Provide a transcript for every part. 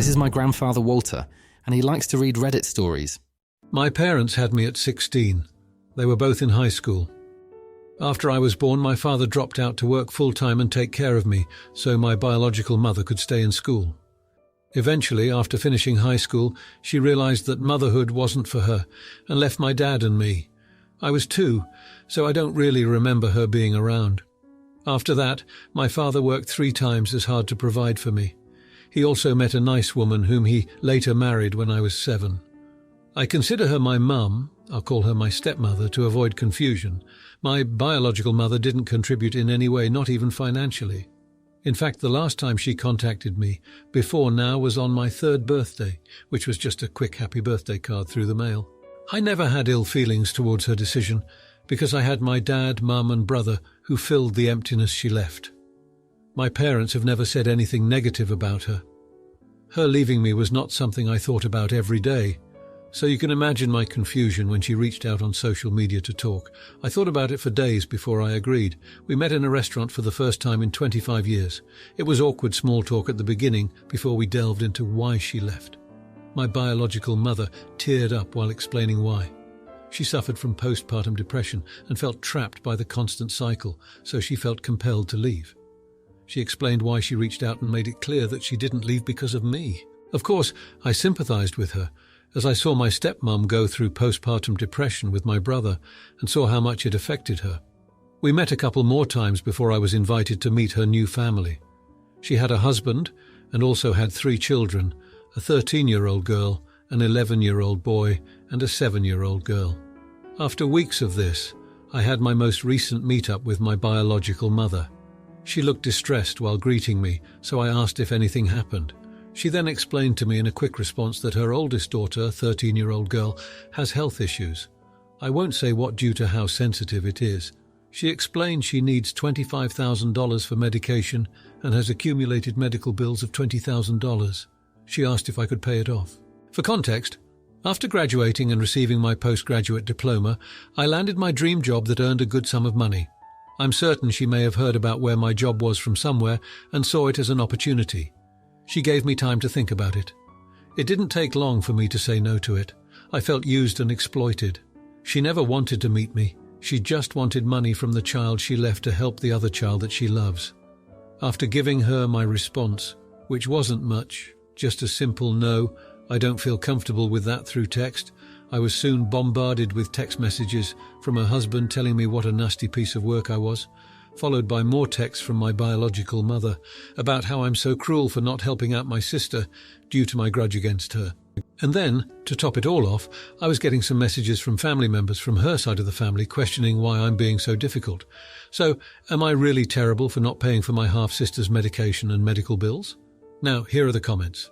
This is my grandfather Walter, and he likes to read Reddit stories. My parents had me at 16. They were both in high school. After I was born, my father dropped out to work full-time and take care of me, so my biological mother could stay in school. Eventually, after finishing high school, she realized that motherhood wasn't for her and left my dad and me. I was 2, so I don't really remember her being around. After that, my father worked 3 times as hard to provide for me. He also met a nice woman whom he later married when I was 7. I consider her my mum. I'll call her my stepmother to avoid confusion. My biological mother didn't contribute in any way, not even financially. In fact, the last time she contacted me, before now, was on my 3rd birthday, which was just a quick happy birthday card through the mail. I never had ill feelings towards her decision, because I had my dad, mum and brother who filled the emptiness she left. My parents have never said anything negative about her. Her leaving me was not something I thought about every day, so you can imagine my confusion when she reached out on social media to talk. I thought about it for days before I agreed. We met in a restaurant for the first time in 25 years. It was awkward small talk at the beginning before we delved into why she left. My biological mother teared up while explaining why. She suffered from postpartum depression and felt trapped by the constant cycle, so she felt compelled to leave. She explained why she reached out and made it clear that she didn't leave because of me. Of course, I sympathized with her, as I saw my stepmom go through postpartum depression with my brother and saw how much it affected her. We met a couple more times before I was invited to meet her new family. She had a husband and also had 3 children, a 13-year-old girl, an 11-year-old boy, and a 7-year-old girl. After weeks of this, I had my most recent meetup with my biological mother. She looked distressed while greeting me, so I asked if anything happened. She then explained to me in a quick response that her oldest daughter, a 13-year-old girl, has health issues. I won't say what due to how sensitive it is. She explained she needs $25,000 for medication and has accumulated medical bills of $20,000. She asked if I could pay it off. For context, after graduating and receiving my postgraduate diploma, I landed my dream job that earned a good sum of money. I'm certain she may have heard about where my job was from somewhere and saw it as an opportunity. She gave me time to think about it. It didn't take long for me to say no to it. I felt used and exploited. She never wanted to meet me. She just wanted money from the child she left to help the other child that she loves. After giving her my response, which wasn't much, just a simple no, I don't feel comfortable with that through text, I was soon bombarded with text messages from her husband telling me what a nasty piece of work I was, followed by more texts from my biological mother about how I'm so cruel for not helping out my sister due to my grudge against her. And then, to top it all off, I was getting some messages from family members from her side of the family questioning why I'm being so difficult. So, am I really terrible for not paying for my half-sister's medication and medical bills? Now, here are the comments.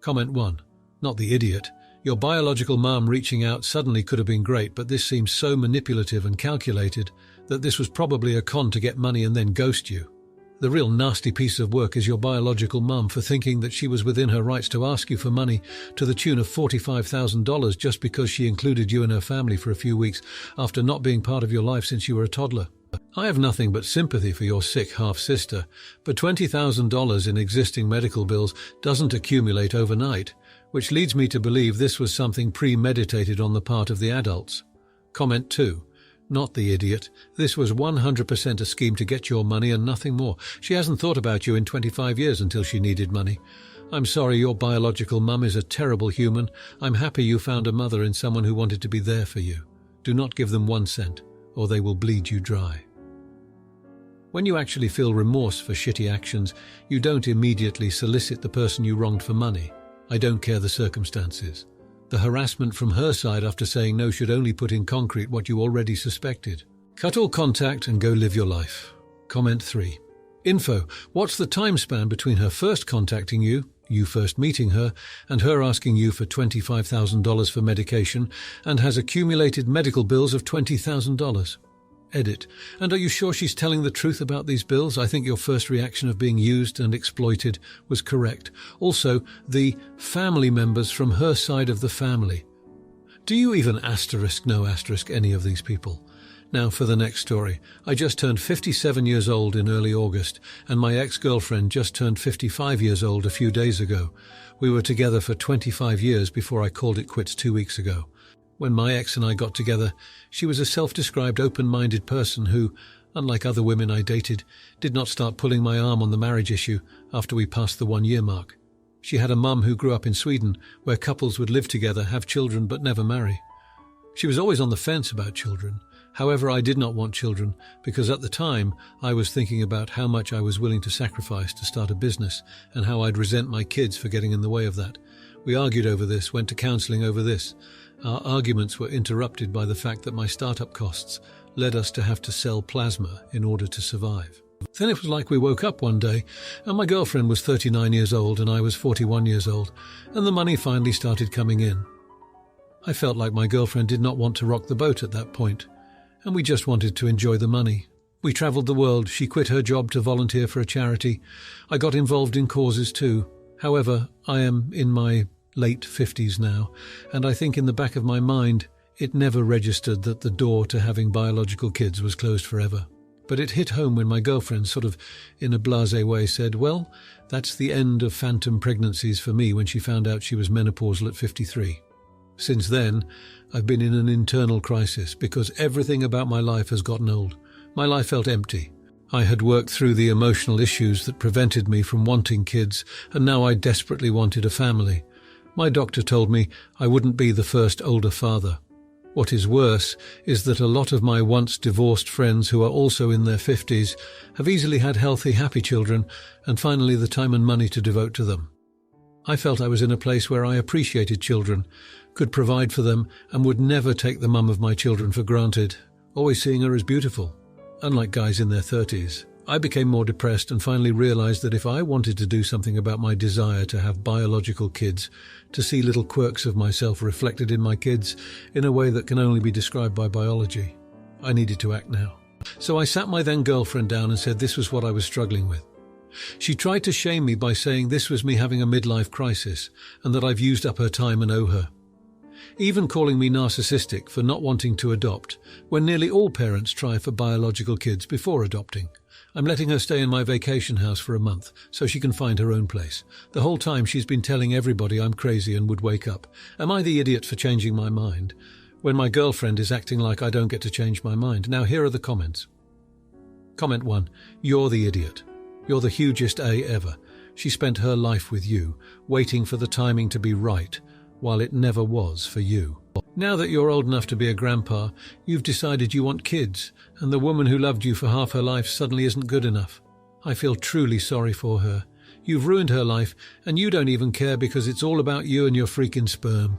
Comment 1. Not the idiot. Your biological mum reaching out suddenly could have been great, but this seems so manipulative and calculated that this was probably a con to get money and then ghost you. The real nasty piece of work is your biological mum for thinking that she was within her rights to ask you for money to the tune of $45,000 just because she included you in her family for a few weeks after not being part of your life since you were a toddler. I have nothing but sympathy for your sick half-sister, but $20,000 in existing medical bills doesn't accumulate overnight, which leads me to believe this was something premeditated on the part of the adults. Comment 2. Not the idiot. This was 100% a scheme to get your money and nothing more. She hasn't thought about you in 25 years until she needed money. I'm sorry, your biological mum is a terrible human. I'm happy you found a mother in someone who wanted to be there for you. Do not give them 1 cent, or they will bleed you dry. When you actually feel remorse for shitty actions, you don't immediately solicit the person you wronged for money. I don't care the circumstances. The harassment from her side after saying no should only put in concrete what you already suspected. Cut all contact and go live your life. Comment 3. Info. What's the time span between her first contacting you first meeting her, and her asking you for $25,000 for medication and has accumulated medical bills of $20,000? Edit. And are you sure she's telling the truth about these bills? I think your first reaction of being used and exploited was correct. Also, the family members from her side of the family. Do you even *no* any of these people? Now for the next story. I just turned 57 years old in early August, and my ex-girlfriend just turned 55 years old a few days ago. We were together for 25 years before I called it quits 2 weeks ago. When my ex and I got together, she was a self-described open-minded person who, unlike other women I dated, did not start pulling my arm on the marriage issue after we passed the 1-year mark. She had a mum who grew up in Sweden, where couples would live together, have children, but never marry. She was always on the fence about children. However, I did not want children because at the time I was thinking about how much I was willing to sacrifice to start a business and how I'd resent my kids for getting in the way of that. We argued over this, went to counselling over this. Our arguments were interrupted by the fact that my startup costs led us to have to sell plasma in order to survive. Then it was like we woke up one day and my girlfriend was 39 years old and I was 41 years old, and the money finally started coming in. I felt like my girlfriend did not want to rock the boat at that point, and we just wanted to enjoy the money. We travelled the world. She quit her job to volunteer for a charity. I got involved in causes too. However, I am in my late 50s now, and I think in the back of my mind it never registered that the door to having biological kids was closed forever. But it hit home when my girlfriend, sort of in a blasé way, said, well, that's the end of phantom pregnancies for me, when she found out she was menopausal at 53. Since then, I've been in an internal crisis because everything about my life has gotten old. My life felt empty. I had worked through the emotional issues that prevented me from wanting kids, and now I desperately wanted a family. My doctor told me I wouldn't be the first older father. What is worse is that a lot of my once divorced friends who are also in their 50s have easily had healthy, happy children and finally the time and money to devote to them. I felt I was in a place where I appreciated children, could provide for them, and would never take the mum of my children for granted, always seeing her as beautiful. Unlike guys in their 30s, I became more depressed and finally realized that if I wanted to do something about my desire to have biological kids, to see little quirks of myself reflected in my kids in a way that can only be described by biology, I needed to act now. So I sat my then girlfriend down and said this was what I was struggling with. She tried to shame me by saying this was me having a midlife crisis and that I've used up her time and owe her. Even calling me narcissistic for not wanting to adopt, when nearly all parents try for biological kids before adopting. I'm letting her stay in my vacation house for a month so she can find her own place. The whole time she's been telling everybody I'm crazy and would wake up. Am I the idiot for changing my mind? When my girlfriend is acting like I don't get to change my mind. Now here are the comments. Comment 1. You're the idiot. You're the hugest A ever. She spent her life with you, waiting for the timing to be right, while it never was for you. Now that you're old enough to be a grandpa, you've decided you want kids, and the woman who loved you for half her life suddenly isn't good enough. I feel truly sorry for her. You've ruined her life, and you don't even care because it's all about you and your freaking sperm.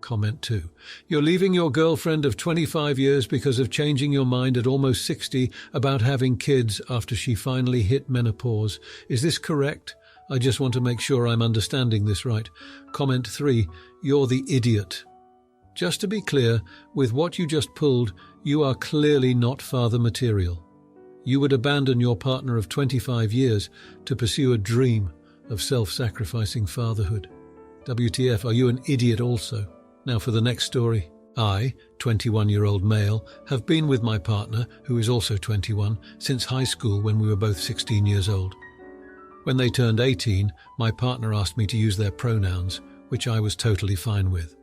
Comment 2. You're leaving your girlfriend of 25 years because of changing your mind at almost 60 about having kids after she finally hit menopause. Is this correct? I just want to make sure I'm understanding this right. Comment 3. You're the idiot. Just to be clear, with what you just pulled, you are clearly not father material. You would abandon your partner of 25 years to pursue a dream of self-sacrificing fatherhood. WTF, are you an idiot also? Now for the next story. I, 21-year-old male, have been with my partner, who is also 21, since high school when we were both 16 years old. When they turned 18, my partner asked me to use their pronouns, which I was totally fine with.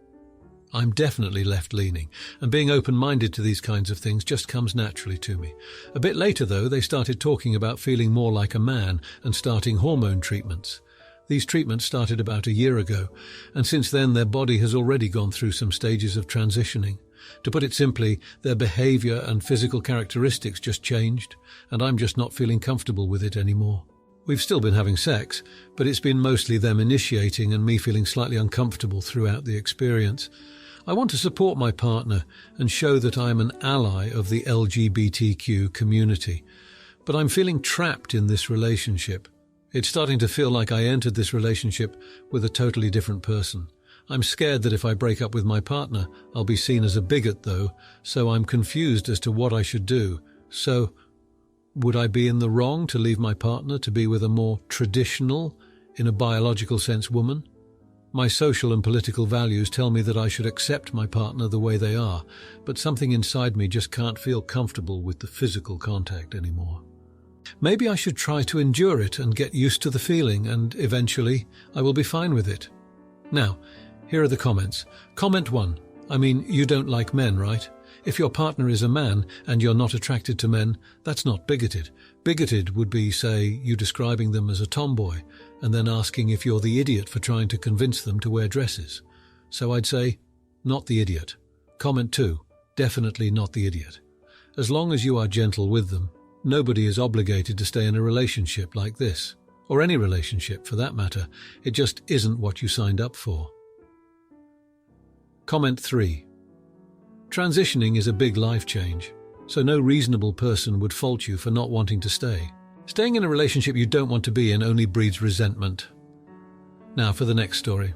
I'm definitely left-leaning, and being open-minded to these kinds of things just comes naturally to me. A bit later, though, they started talking about feeling more like a man and starting hormone treatments. These treatments started about a year ago, and since then their body has already gone through some stages of transitioning. To put it simply, their behavior and physical characteristics just changed, and I'm just not feeling comfortable with it anymore. We've still been having sex, but it's been mostly them initiating and me feeling slightly uncomfortable throughout the experience. I want to support my partner and show that I'm an ally of the LGBTQ community, but I'm feeling trapped in this relationship. It's starting to feel like I entered this relationship with a totally different person. I'm scared that if I break up with my partner, I'll be seen as a bigot though, so I'm confused as to what I should do. So, would I be in the wrong to leave my partner to be with a more traditional, in a biological sense, woman? My social and political values tell me that I should accept my partner the way they are, but something inside me just can't feel comfortable with the physical contact anymore. Maybe I should try to endure it and get used to the feeling, and eventually I will be fine with it. Now, here are the comments. Comment 1. I mean, you don't like men, right? If your partner is a man and you're not attracted to men, that's not bigoted. Bigoted would be, say, you describing them as a tomboy and then asking if you're the idiot for trying to convince them to wear dresses. So I'd say, not the idiot. Comment 2. Definitely not the idiot. As long as you are gentle with them, nobody is obligated to stay in a relationship like this, or any relationship for that matter. It just isn't what you signed up for. Comment 3. Transitioning is a big life change, so no reasonable person would fault you for not wanting to stay. Staying in a relationship you don't want to be in only breeds resentment. Now for the next story.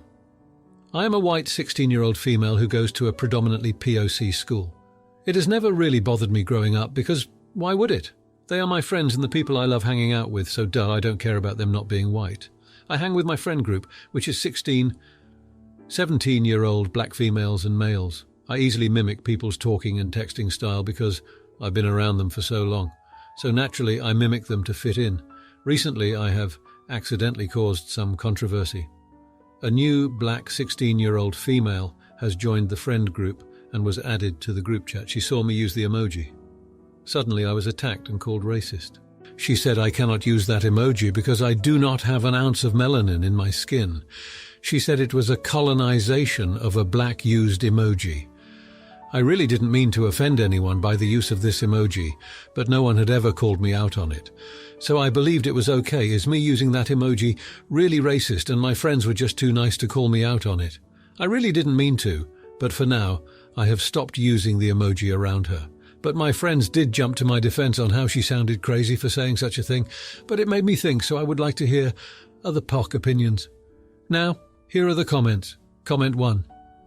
I am a white 16-year-old female who goes to a predominantly POC school. It has never really bothered me growing up because why would it? They are my friends and the people I love hanging out with, so duh, I don't care about them not being white. I hang with my friend group, which is 17-year-old black females and males. I easily mimic people's talking and texting style because I've been around them for so long. So naturally, I mimic them to fit in. Recently, I have accidentally caused some controversy. A new black 16-year-old female has joined the friend group and was added to the group chat. She saw me use the emoji. Suddenly, I was attacked and called racist. She said I cannot use that emoji because I do not have an ounce of melanin in my skin. She said it was a colonization of a black used emoji. I really didn't mean to offend anyone by the use of this emoji, but no one had ever called me out on it. So I believed it was okay. Is me using that emoji really racist and my friends were just too nice to call me out on it? I really didn't mean to, but for now, I have stopped using the emoji around her. But my friends did jump to my defense on how she sounded crazy for saying such a thing, but it made me think, so I would like to hear other POC opinions. Now, here are the comments. Comment 1.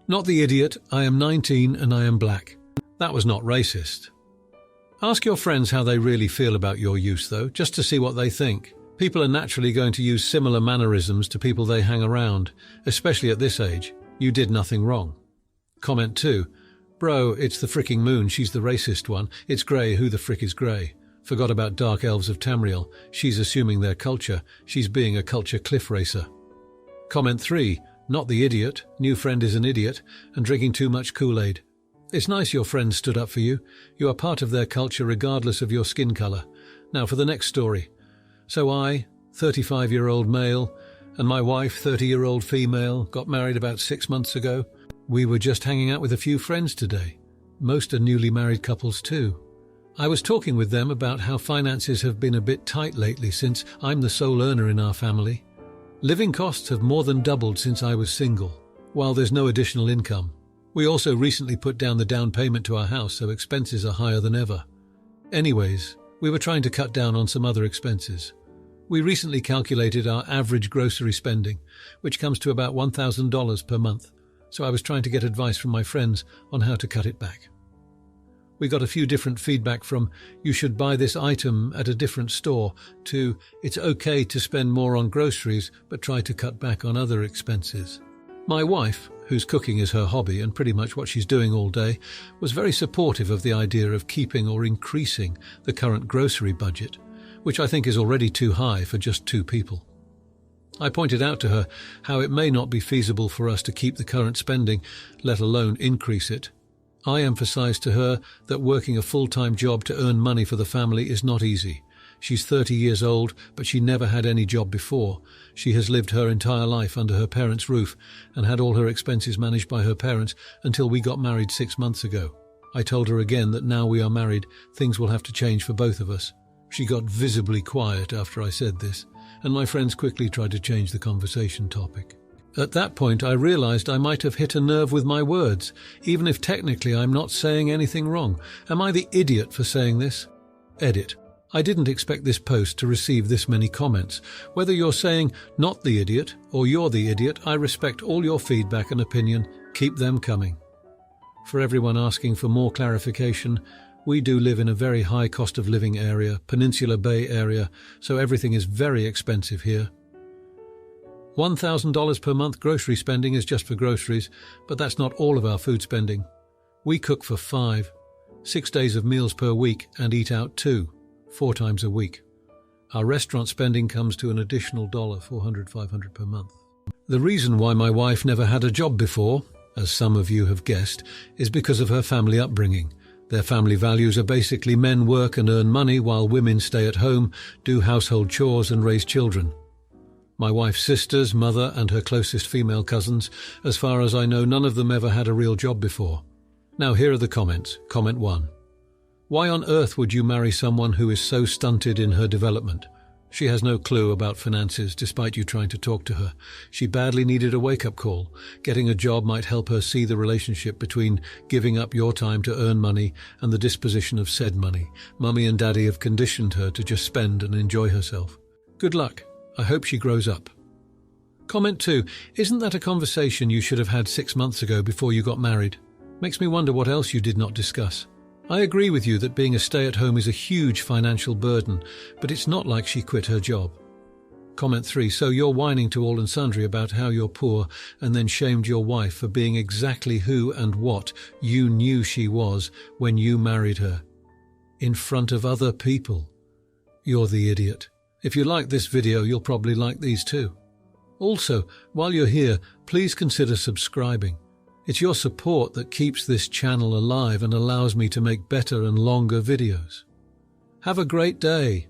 Not the idiot, I am 19 and I am black. That was not racist. Ask your friends how they really feel about your use, though, just to see what they think. People are naturally going to use similar mannerisms to people they hang around, especially at this age. You did nothing wrong. Comment 2. Bro, it's the fricking moon, she's the racist one. It's grey, who the frick is grey? Forgot about dark elves of Tamriel. She's assuming their culture. She's being a culture cliff racer. Comment 3. Not the idiot, new friend is an idiot, and drinking too much Kool-Aid. It's nice your friends stood up for you. You are part of their culture regardless of your skin colour. Now for the next story. So I, 35-year-old male, and my wife, 30-year-old female, got married about 6 months ago. We were just hanging out with a few friends today. Most are newly married couples too. I was talking with them about how finances have been a bit tight lately since I'm the sole earner in our family. Living costs have more than doubled since I was single, while there's no additional income. We also recently put down the down payment to our house, so expenses are higher than ever. Anyways, we were trying to cut down on some other expenses. We recently calculated our average grocery spending, which comes to about $1,000 per month, so I was trying to get advice from my friends on how to cut it back. We got a few different feedback from, you should buy this item at a different store, to, it's okay to spend more on groceries, but try to cut back on other expenses. My wife, whose cooking is her hobby and pretty much what she's doing all day, was very supportive of the idea of keeping or increasing the current grocery budget, which I think is already too high for just 2 people. I pointed out to her how it may not be feasible for us to keep the current spending, let alone increase it. I emphasized to her that working a full-time job to earn money for the family is not easy. She's 30 years old, but she never had any job before. She has lived her entire life under her parents' roof and had all her expenses managed by her parents until we got married 6 months ago. I told her again that now we are married, things will have to change for both of us. She got visibly quiet after I said this, and my friends quickly tried to change the conversation topic. At that point, I realized I might have hit a nerve with my words, even if technically I'm not saying anything wrong. Am I the idiot for saying this? Edit. I didn't expect this post to receive this many comments. Whether you're saying not the idiot or you're the idiot, I respect all your feedback and opinion. Keep them coming. For everyone asking for more clarification, we do live in a very high cost of living area, Peninsula Bay area, so everything is very expensive here. $1,000 per month grocery spending is just for groceries, but that's not all of our food spending. We cook for 5, 6 days of meals per week and eat out 2, 4 times a week. Our restaurant spending comes to an additional $400, $500 per month. The reason why my wife never had a job before, as some of you have guessed, is because of her family upbringing. Their family values are basically men work and earn money while women stay at home, do household chores and raise children. My wife's sisters, mother and her closest female cousins, as far as I know, none of them ever had a real job before. Now here are the comments. Comment 1. Why on earth would you marry someone who is so stunted in her development? She has no clue about finances, despite you trying to talk to her. She badly needed a wake-up call. Getting a job might help her see the relationship between giving up your time to earn money and the disposition of said money. Mummy and Daddy have conditioned her to just spend and enjoy herself. Good luck. I hope she grows up. Comment 2. Isn't that a conversation you should have had 6 months ago before you got married? Makes me wonder what else you did not discuss. I agree with you that being a stay-at-home is a huge financial burden, but it's not like she quit her job. Comment 3. So you're whining to all and sundry about how you're poor and then shamed your wife for being exactly who and what you knew she was when you married her. In front of other people. You're the idiot. If you like this video, you'll probably like these too. Also, while you're here, please consider subscribing. It's your support that keeps this channel alive and allows me to make better and longer videos. Have a great day.